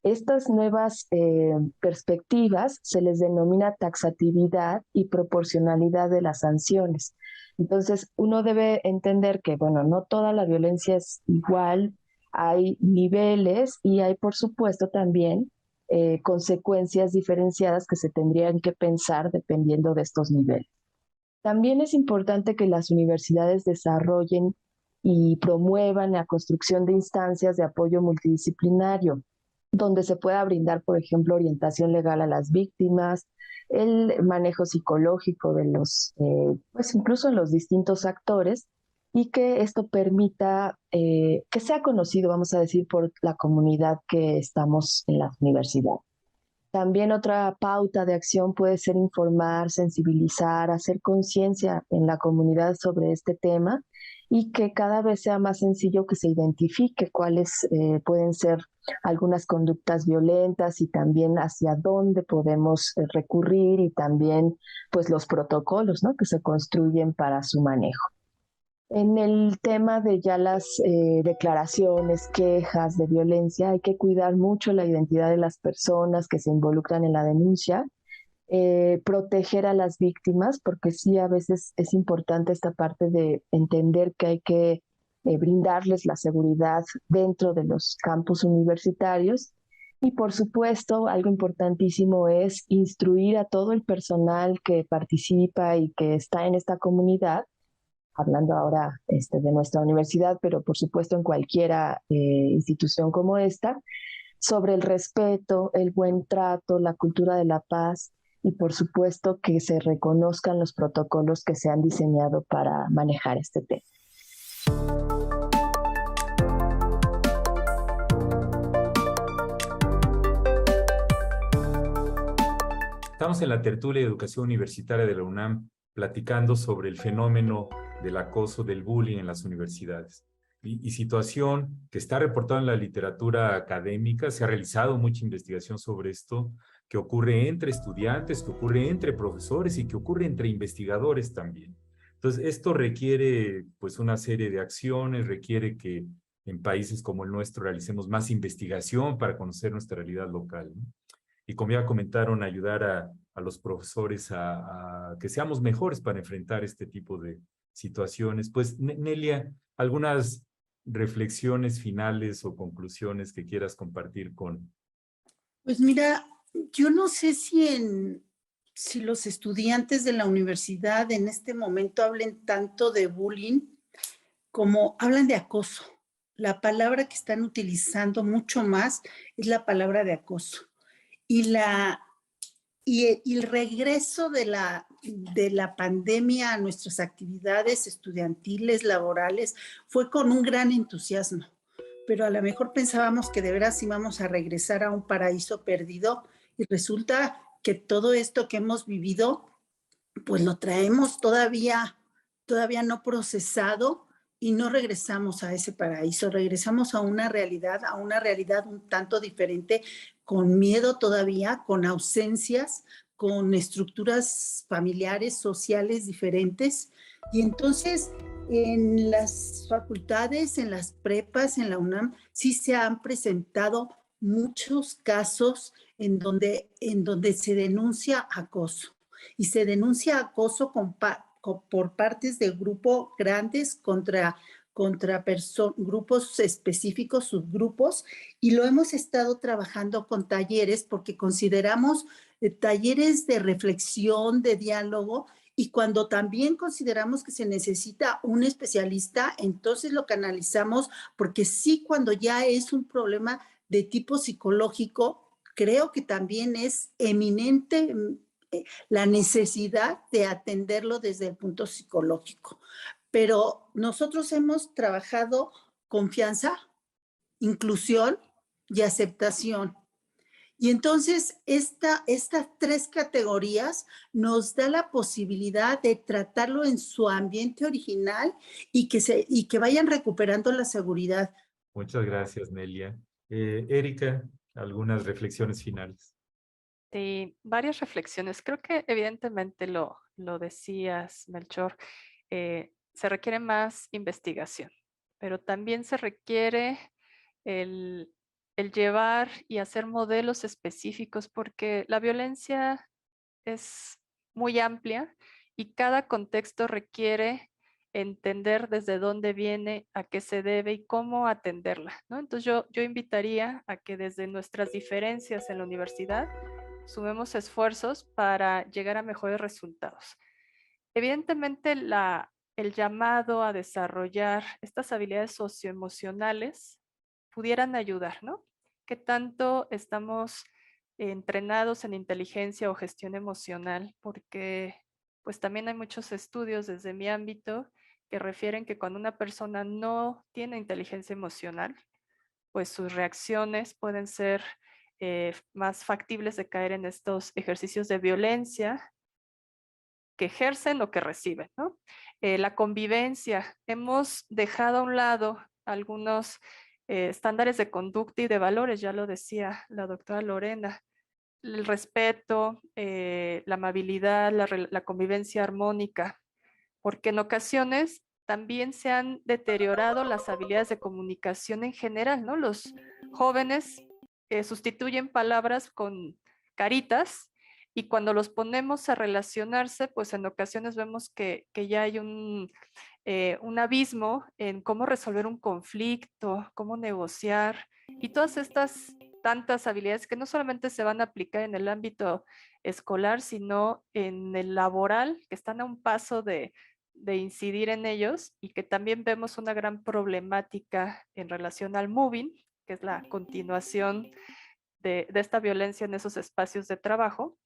Estas nuevas perspectivas se les denomina taxatividad y proporcionalidad de las sanciones. Entonces, uno debe entender que, bueno, no toda la violencia es igual, hay niveles y hay, por supuesto, también consecuencias diferenciadas que se tendrían que pensar dependiendo de estos niveles. También es importante que las universidades desarrollen y promuevan la construcción de instancias de apoyo multidisciplinario, donde se pueda brindar, por ejemplo, orientación legal a las víctimas, el manejo psicológico de los, pues incluso los distintos actores, y que esto permita que sea conocido, vamos a decir, por la comunidad que estamos en la universidad. También otra pauta de acción puede ser informar, sensibilizar, hacer conciencia en la comunidad sobre este tema y que cada vez sea más sencillo que se identifique cuáles pueden ser algunas conductas violentas y también hacia dónde podemos recurrir y también pues los protocolos, ¿no?, que se construyen para su manejo. En el tema de ya las declaraciones, quejas de violencia, hay que cuidar mucho la identidad de las personas que se involucran en la denuncia, proteger a las víctimas, porque sí, a veces es importante esta parte de entender que hay que brindarles la seguridad dentro de los campus universitarios. Y por supuesto, algo importantísimo es instruir a todo el personal que participa y que está en esta comunidad, hablando ahora de nuestra universidad, pero por supuesto en cualquier institución como esta, sobre el respeto, el buen trato, la cultura de la paz y por supuesto que se reconozcan los protocolos que se han diseñado para manejar este tema. Estamos en la tertulia de educación universitaria de la UNAM platicando sobre el fenómeno del acoso, del bullying en las universidades. Y situación que está reportada en la literatura académica, se ha realizado mucha investigación sobre esto, que ocurre entre estudiantes, que ocurre entre profesores y que ocurre entre investigadores también. Entonces, esto requiere pues una serie de acciones, requiere que en países como el nuestro realicemos más investigación para conocer nuestra realidad local, ¿no? Y como ya comentaron, ayudar a los profesores a que seamos mejores para enfrentar este tipo de situaciones. Pues, Nelia, algunas reflexiones finales o conclusiones que quieras compartir con... Pues mira, Yo no sé si los estudiantes de la universidad en este momento hablen tanto de bullying como hablan de acoso. La palabra que están utilizando mucho más es la palabra de acoso. Y el regreso de la pandemia a nuestras actividades estudiantiles, laborales, fue con un gran entusiasmo. Pero a lo mejor pensábamos que de veras íbamos a regresar a un paraíso perdido y resulta que todo esto que hemos vivido, pues lo traemos todavía no procesado y no regresamos a ese paraíso, regresamos a una realidad un tanto diferente, con miedo todavía, con ausencias, con estructuras familiares, sociales diferentes. Y entonces en las facultades, en las prepas, en la UNAM, sí se han presentado muchos casos en donde se denuncia acoso. Y se denuncia acoso por partes de grupos grandes contra grupos específicos, subgrupos, y lo hemos estado trabajando con talleres porque consideramos talleres de reflexión, de diálogo, y cuando también consideramos que se necesita un especialista, entonces lo canalizamos, porque sí, cuando ya es un problema de tipo psicológico, creo que también es eminente la necesidad de atenderlo desde el punto psicológico. Pero nosotros hemos trabajado confianza, inclusión y aceptación. Y entonces estas tres categorías nos da la posibilidad de tratarlo en su ambiente original y que vayan recuperando la seguridad. Muchas gracias, Nelia. Erika, algunas reflexiones finales. Sí, varias reflexiones. Creo que evidentemente lo decías, Melchor, se requiere más investigación, pero también se requiere el llevar y hacer modelos específicos, porque la violencia es muy amplia y cada contexto requiere entender desde dónde viene, a qué se debe y cómo atenderla, ¿no? Entonces yo invitaría a que desde nuestras diferencias en la universidad sumemos esfuerzos para llegar a mejores resultados. Evidentemente, el llamado a desarrollar estas habilidades socioemocionales pudieran ayudar, ¿no? ¿Qué tanto estamos entrenados en inteligencia o gestión emocional? Porque pues también hay muchos estudios desde mi ámbito que refieren que cuando una persona no tiene inteligencia emocional, pues sus reacciones pueden ser más factibles de caer en estos ejercicios de violencia que ejercen o que reciben, ¿no? La convivencia. Hemos dejado a un lado algunos estándares de conducta y de valores, ya lo decía la doctora Lorena. El respeto, la amabilidad, la convivencia armónica, porque en ocasiones también se han deteriorado las habilidades de comunicación en general, ¿no? Los jóvenes sustituyen palabras con caritas y cuando los ponemos a relacionarse, pues en ocasiones vemos que ya hay un abismo en cómo resolver un conflicto, cómo negociar y todas estas tantas habilidades que no solamente se van a aplicar en el ámbito escolar, sino en el laboral, que están a un paso de incidir en ellos y que también vemos una gran problemática en relación al moving, que es la continuación de esta violencia en esos espacios de trabajo,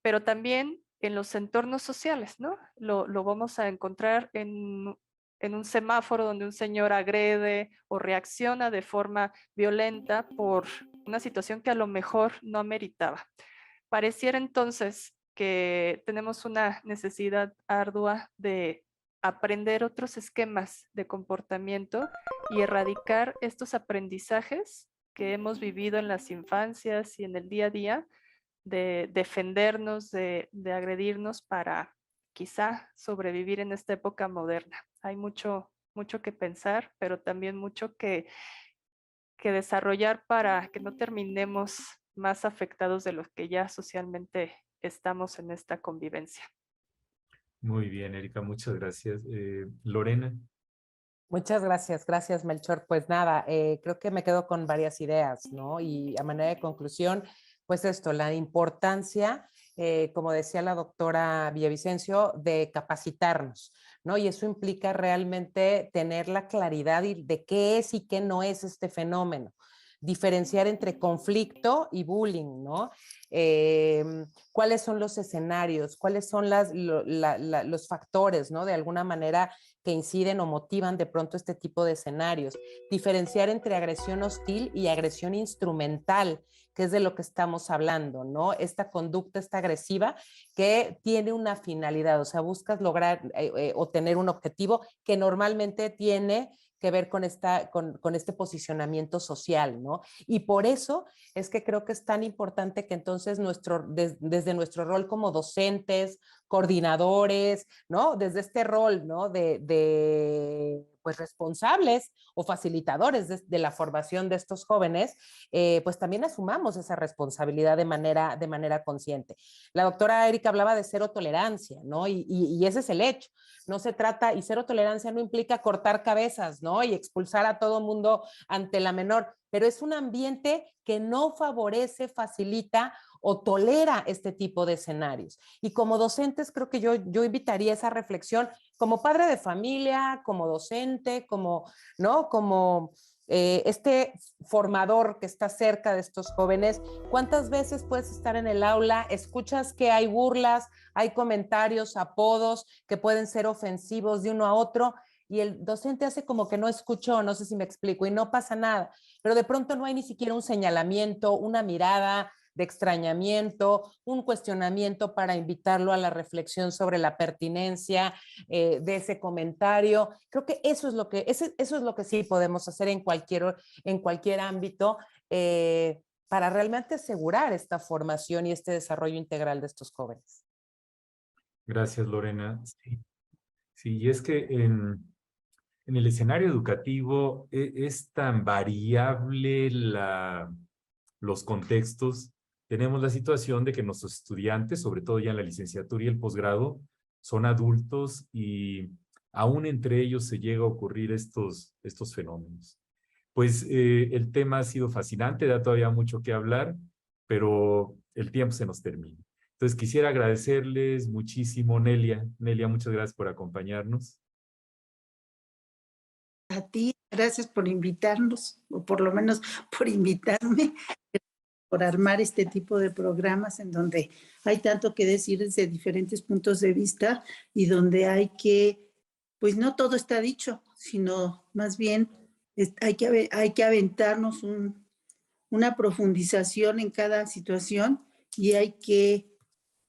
pero también en los entornos sociales, ¿no? Lo vamos a encontrar en un semáforo donde un señor agrede o reacciona de forma violenta por una situación que a lo mejor no ameritaba. Pareciera entonces que tenemos una necesidad ardua de aprender otros esquemas de comportamiento y erradicar estos aprendizajes que hemos vivido en las infancias y en el día a día, de defendernos, de agredirnos para quizá sobrevivir en esta época moderna. Hay mucho que pensar, pero también mucho que desarrollar para que no terminemos más afectados de los que ya socialmente estamos en esta convivencia. Muy bien, Erika, muchas gracias. Lorena. Muchas gracias Melchor. Pues nada, creo que me quedo con varias ideas, ¿no? Y a manera de conclusión, pues esto, la importancia, como decía la doctora Villavicencio, de capacitarnos, ¿no? Y eso implica realmente tener la claridad de qué es y qué no es este fenómeno. Diferenciar entre conflicto y bullying, ¿no? ¿Cuáles son los escenarios? ¿Cuáles son los factores, ¿no? De alguna manera que inciden o motivan de pronto este tipo de escenarios. Diferenciar entre agresión hostil y agresión instrumental, que es de lo que estamos hablando, ¿no? Esta conducta, esta agresiva, que tiene una finalidad, o sea, buscas lograr o tener un objetivo que normalmente tiene que ver con este posicionamiento social, ¿no? Y por eso es que creo que es tan importante que entonces desde nuestro rol como docentes, coordinadores, ¿no? Desde este rol, ¿no? Pues responsables o facilitadores de la formación de estos jóvenes, pues también asumamos esa responsabilidad de manera consciente. La doctora Erika hablaba de cero tolerancia, ¿no? Y ese es el hecho. No se trata, y cero tolerancia no implica cortar cabezas, ¿no? Y expulsar a todo mundo ante la menor, pero es un ambiente que no favorece, facilita o tolera este tipo de escenarios. Y como docentes creo que yo invitaría esa reflexión como padre de familia, como docente, ¿no? Como este formador que está cerca de estos jóvenes. ¿Cuántas veces puedes estar en el aula, escuchas que hay burlas, hay comentarios, apodos que pueden ser ofensivos de uno a otro, y el docente hace como que no escuchó, no sé si me explico, y no pasa nada, pero de pronto no hay ni siquiera un señalamiento, una mirada de extrañamiento, un cuestionamiento para invitarlo a la reflexión sobre la pertinencia de ese comentario? Creo que eso es lo que sí podemos hacer en cualquier ámbito, para realmente asegurar esta formación y este desarrollo integral de estos jóvenes. Gracias, Lorena. Sí, sí, y es que en el escenario educativo es tan variable los contextos. Tenemos la situación de que nuestros estudiantes, sobre todo ya en la licenciatura y el posgrado, son adultos y aún entre ellos se llega a ocurrir estos fenómenos. Pues el tema ha sido fascinante, da todavía mucho que hablar, pero el tiempo se nos termina. Entonces quisiera agradecerles muchísimo, Nelia. Nelia, muchas gracias por acompañarnos. A ti, gracias por invitarnos, o por lo menos por invitarme, por armar este tipo de programas en donde hay tanto que decir desde diferentes puntos de vista y donde hay que, pues no todo está dicho, sino más bien hay que aventarnos una profundización en cada situación y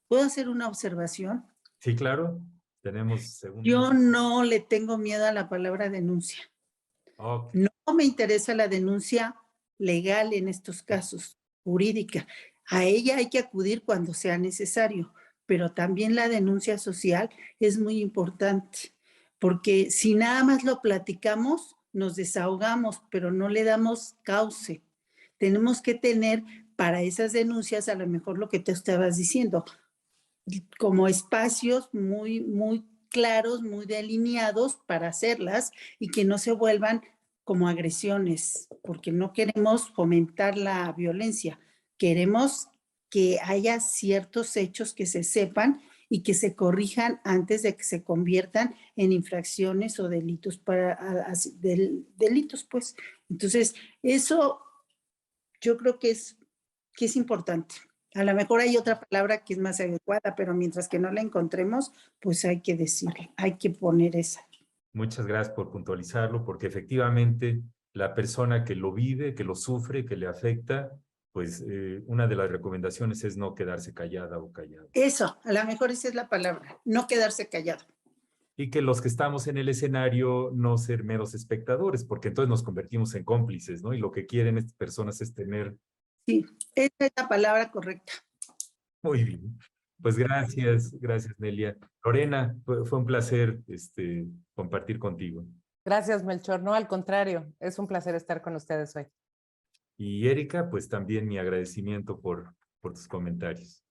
¿puedo hacer una observación? Sí, claro. Tenemos segundos. Yo no le tengo miedo a la palabra denuncia. Okay. No me interesa la denuncia legal en estos casos, jurídica. A ella hay que acudir cuando sea necesario, pero también la denuncia social es muy importante, porque si nada más lo platicamos, nos desahogamos, pero no le damos cauce. Tenemos que tener para esas denuncias, a lo mejor lo que te estabas diciendo, como espacios muy, muy claros, muy delineados para hacerlas y que no se vuelvan como agresiones, porque no queremos fomentar la violencia, queremos que haya ciertos hechos que se sepan y que se corrijan antes de que se conviertan en infracciones o delitos delitos, pues. Entonces, eso yo creo que es importante. A lo mejor hay otra palabra que es más adecuada, pero mientras que no la encontremos, pues hay que decirla, hay que poner esa. Muchas gracias por puntualizarlo, porque efectivamente la persona que lo vive, que lo sufre, que le afecta, pues una de las recomendaciones es no quedarse callada o callado. Eso, a lo mejor esa es la palabra, no quedarse callado. Y que los que estamos en el escenario no ser meros espectadores, porque entonces nos convertimos en cómplices, ¿no? Y lo que quieren estas personas es tener... Sí, esa es la palabra correcta. Muy bien. Pues gracias Nelia. Lorena, fue un placer compartir contigo. Gracias, Melchor. No, al contrario, es un placer estar con ustedes hoy. Y Erika, pues también mi agradecimiento por tus comentarios.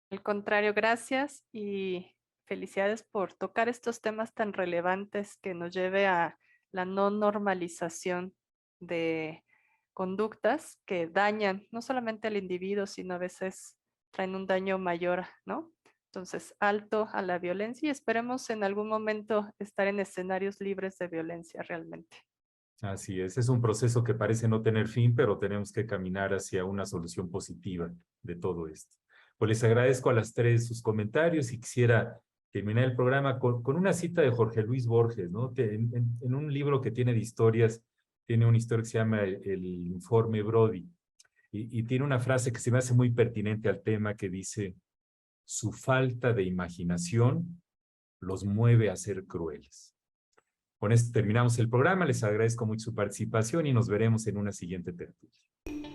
Al contrario, gracias y felicidades por tocar estos temas tan relevantes que nos lleve a la no normalización de conductas que dañan no solamente al individuo, sino a veces traen un daño mayor, ¿no? Entonces, alto a la violencia y esperemos en algún momento estar en escenarios libres de violencia realmente. Así es un proceso que parece no tener fin, pero tenemos que caminar hacia una solución positiva de todo esto. Pues les agradezco a las tres sus comentarios y quisiera terminar el programa con una cita de Jorge Luis Borges, ¿no? En un libro que tiene de historias, tiene una historia que se llama El Informe Brody, y tiene una frase que se me hace muy pertinente al tema que dice: su falta de imaginación los mueve a ser crueles. Con esto terminamos el programa, les agradezco mucho su participación y nos veremos en una siguiente tertulia.